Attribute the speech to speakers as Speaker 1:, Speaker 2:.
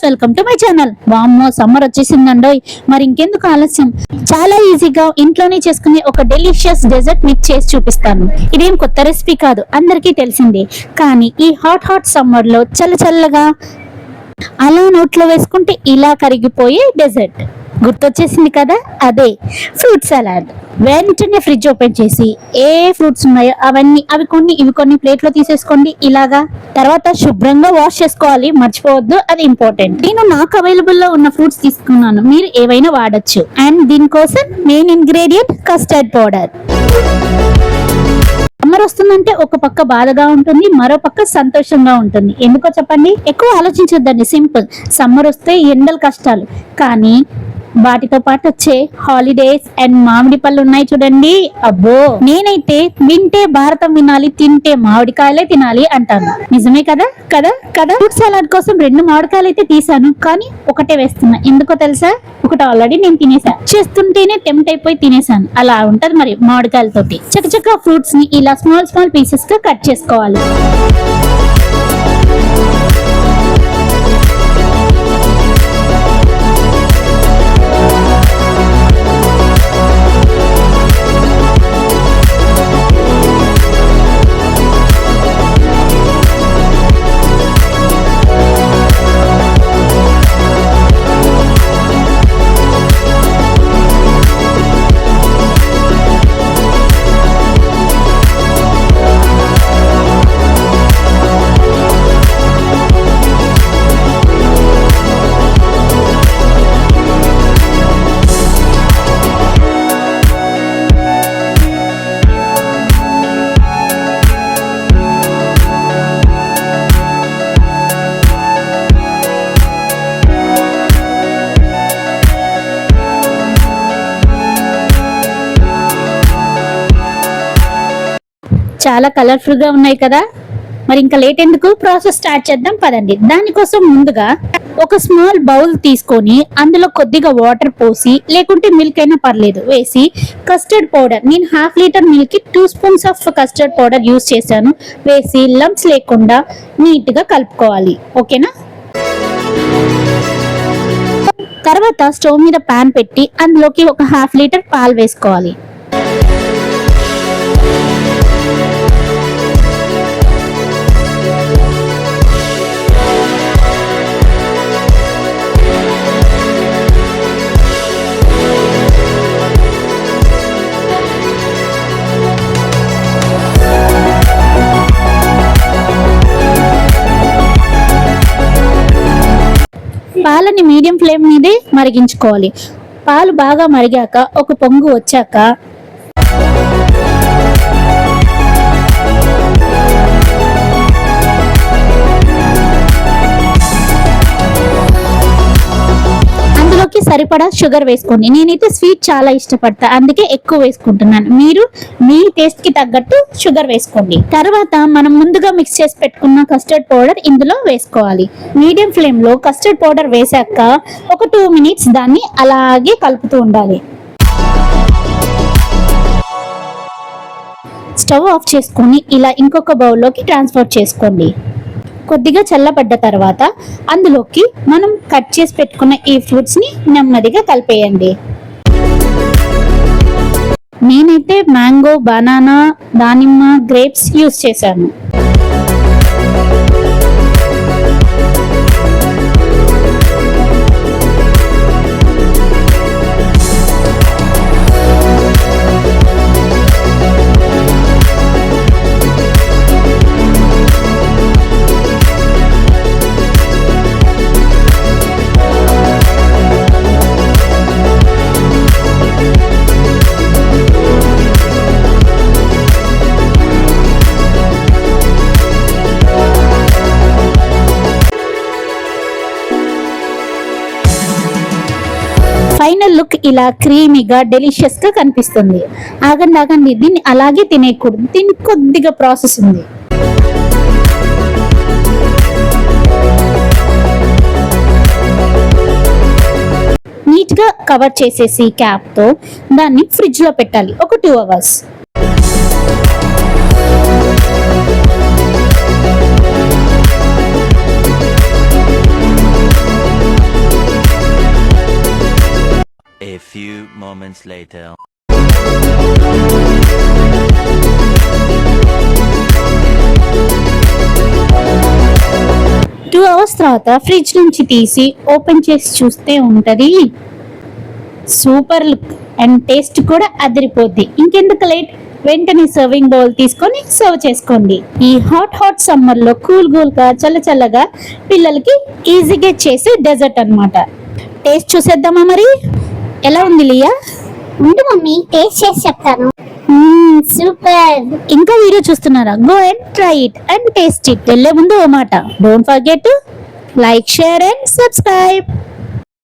Speaker 1: Welcome to my channel. వామ్మో summer వచ్చేసిందండో, మరి ఇంకెందుకు ఆలస్యం, చాలా ఈజీగా ఇంట్లోనే చేసుకునే ఒక డెలిషియస్ డెజర్ట్ మీకు చేసి చూపిస్తాను. ఇదేం కొత్త రెసిపీ కాదు, అందరికీ తెలిసిందే. కానీ ఈ హాట్ సమ్మర్ లో చల్లగా అలా నోట్లో వేసుకుంటే ఇలా కరిగిపోయే డెజర్ట్ గుర్తొచ్చేసింది కదా, అదే ఫ్రూట్ సలాడ్. వెంటనే ఫ్రిడ్జ్ ఓపెన్ చేసి ఏ ఫ్రూట్స్ ఉన్నాయో అవి కొన్ని ప్లేట్లో తీసేసుకోండి ఇలాగా. తర్వాత శుభ్రంగా వాష్ చేసుకోవాలి, మర్చిపోవద్దు, అది ఇంపార్టెంట్. నేను నాకు అవైలబుల్ లో ఉన్న ఫ్రూట్స్ తీసుకున్నాను, మీరు ఏవైనా వాడచ్చు. అండ్ దీనికోసం main ingredient custard powder. Summer వస్తుందంటే ఒక పక్క బాధగా ఉంటుంది, మరో పక్క సంతోషంగా ఉంటుంది. ఎందుకో చెప్పండి, ఎక్కువ ఆలోచించొద్దండి, సింపుల్. సమ్మర్ వస్తే ఎండలు కష్టాలు, కానీ వాటితో పాటు వచ్చే హాలిడేస్ అండ్ మామిడి పళ్ళు ఉన్నాయి చూడండి. అబ్బో, నేనైతే వింటే భారతం వినాలి, తింటే మామిడికాయలే తినాలి అంటాను. నిజమే కదా కదా కదా. ఫ్రూట్ సలాడ్ కోసం 2 మామిడికాయలు అయితే తీసాను, కానీ ఒకటే వేస్తున్నా. ఎందుకో తెలుసా, ఒకటి ఆల్రెడీ నేను తినేసా, చేస్తుంటేనే టెంప్ట్ అయిపోయి తినేసాను. అలా ఉంటది మరి మామిడికాయలతోటి. చక్కచక్క ఫ్రూట్స్ ని ఇలా స్మాల్ పీసెస్ గా కట్ చేసుకోవాలి. చాలా కలర్ఫుల్ గా ఉన్నాయి కదా, మరి ఇంకా లేట్ ఎందుకు, ప్రాసెస్ స్టార్ట్ చేద్దాం పదండి. దానికోసం ముందుగా ఒక స్మాల్ బౌల్ తీసుకొని అందులో కొద్దిగా వాటర్ పోసి, లేకుంటే మిల్క్ అయినా పర్లేదు, వేసి కస్టర్డ్ పౌడర్, నేను 1/2 లీటర్ మిల్క్ కి 2 spoons of custard powder use చేశాను, వేసి లంప్స్ లేకుండా నీట్ గా కలుపుకోవాలి. ఓకేనా. తర్వాత స్టవ్ మీద పాన్ పెట్టి అందులోకి ఒక 1/2 లీటర్ పాలు వేసుకోవాలి. పాలని మీడియం ఫ్లేమ్ మీదే మరిగించుకోవాలి. పాలు బాగా మరిగాక ఒక పొంగు వచ్చాక అందులోకి సరిపడా షుగర్ వేసుకోండి. నేనైతే స్వీట్ చాలా ఇష్టపడతా, అందుకే ఎక్కువ వేసుకుంటున్నాను. మీరు మీ టేస్ట్ కి తగ్గట్టు షుగర్ వేసుకోండి. తర్వాత మనం ముందుగా మిక్స్ చేసి పెట్టుకున్న కస్టర్డ్ పౌడర్ ఇందులో వేసుకోవాలి. మీడియం ఫ్లేమ్ లో కస్టర్డ్ పౌడర్ వేసాక ఒక 2 మినిట్స్ దాన్ని అలాగే కలుపుతూ ఉండాలి. స్టవ్ ఆఫ్ చేసుకొని ఇలా ఇంకొక బౌల్లోకి ట్రాన్స్ఫర్ చేసుకోండి. కొద్దిగా చల్లబడ్డ తర్వాత అందులోకి మనం కట్ చేసి పెట్టుకున్న ఈ ఫ్రూట్స్ ని నెమ్మదిగా కలిపేయండి. నేనైతే మ్యాంగో, బనానా, దానిమ్మ, గ్రేప్స్ యూస్ చేశాను. ఫైనల్ లుక్ ఇలా క్రీమీగా డెలిషియస్ గా కనిపిస్తుంది. ఆగండి, దీన్ని అలాగే తినేయకూడదు, దీనికి కొద్దిగా ప్రాసెస్ ఉంది. నీట్ గా కవర్ చేసేసి క్యాప్ తో దాన్ని ఫ్రిడ్జ్ లో పెట్టాలి ఒక 2 hours.
Speaker 2: later.
Speaker 1: 2 అవర్స్ తర్వాత ఫ్రిడ్జ్ నుంచి తీసి ఓపెన్ చేసి చూస్తే ఉంటది సూపర్ లుక్ అండ్ టేస్ట్ కూడా అదిరిపోద్ది. ఇంకెందుకు లేట్, వెంటనే సర్వింగ్ బౌల్ తీసుకొని సర్వ్ చేసుకోండి. ఈ హాట్ సమ్మర్ లో కూల్ గా చల్లగా పిల్లలకి ఈజీగా చేసే డెజర్ట్ అన్నమాట. టేస్ట్ చూసేద్దామా మరి? ఎలా ఉంది లియా?
Speaker 3: ముందు మమ్మీ టేస్ట్ చేసి చెప్తాను. సూపర్.
Speaker 1: ఇంకా వీడియో చూస్తున్నారా? Go and try it and taste it. వెళ్ళే ముందు ఓ మాట, don't forget to like, share and subscribe.